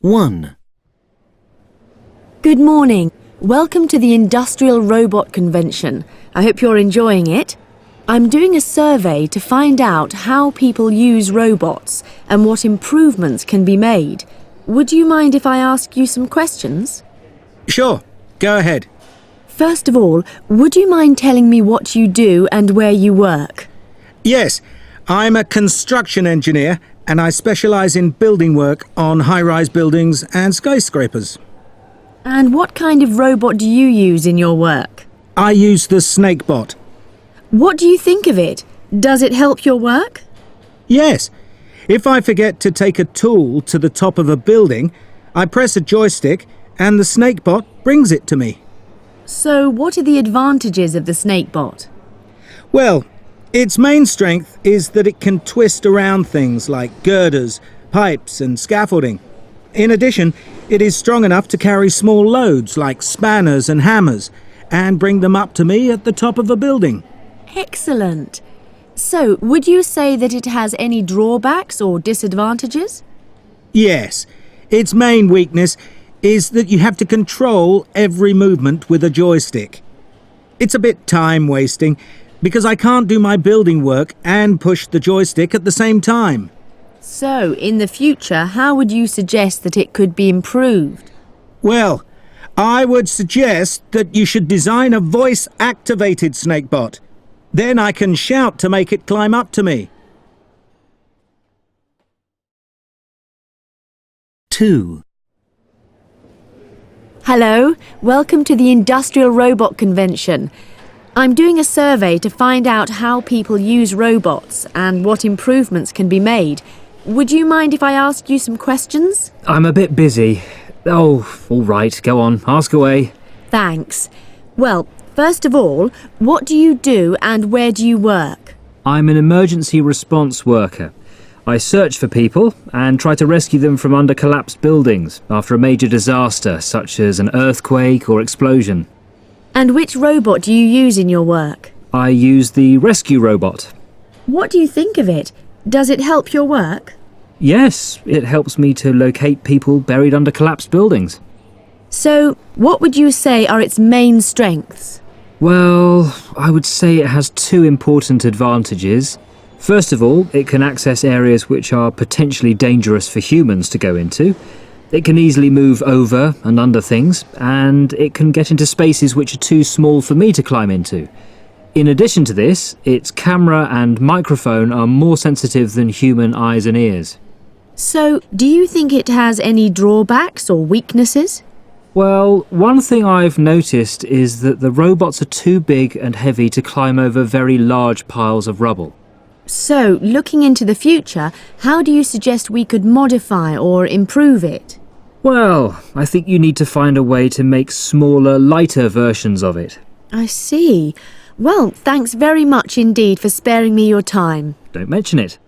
1. Good morning. Welcome to the Industrial Robot Convention. I hope you're enjoying it. I'm doing a survey to find out how people use robots and what improvements can be made. Would you mind if I ask you some questions? Sure, go ahead. First of all, would you mind telling me what you do and where you work? Yes, I'm a construction engineer and I specialise in building work on high-rise buildings and skyscrapers. And what kind of robot do you use in your work? I use the SnakeBot. What do you think of it? Does it help your work? Yes, if I forget to take a tool to the top of a building, I press a joystick and the SnakeBot brings it to me. So what are the advantages of the SnakeBot? Well, its main strength is that it can twist around things like girders, pipes and scaffolding. In addition, it is strong enough to carry small loads like spanners and hammers and bring them up to me at the top of a building. Excellent. So, would you say that it has any drawbacks or disadvantages? Yes, its main weakness is that you have to control every movement with a joystick. It's a bit time-wasting because I can't do my building work and push the joystick at the same time. So, in the future, how would you suggest that it could be improved? Well, I would suggest that you should design a voice-activated SnakeBot. Then I can shout to make it climb up to me. 2. Hello, welcome to the Industrial Robot Convention. I'm doing a survey to find out how people use robots and what improvements can be made. Would you mind if I ask you some questions? I'm a bit busy. Oh, all right, go on, ask away. Thanks. Well, first of all, what do you do and where do you work? I'm an emergency response worker. I search for people and try to rescue them from under collapsed buildings after a major disaster such as an earthquake or explosion. And which robot do you use in your work? I use the rescue robot. What do you think of it? Does it help your work? Yes, it helps me to locate people buried under collapsed buildings. So, what would you say are its main strengths? Well, I would say it has two important advantages. First of all, it can access areas which are potentially dangerous for humans to go into. It can easily move over and under things, and it can get into spaces which are too small for me to climb into. In addition to this, its camera and microphone are more sensitive than human eyes and ears. So, do you think it has any drawbacks or weaknesses? Well, one thing I've noticed is that the robots are too big and heavy to climb over very large piles of rubble. So, looking into the future, how do you suggest we could modify or improve it? Well, I think you need to find a way to make smaller, lighter versions of it. I see. Well, thanks very much indeed for sparing me your time. Don't mention it.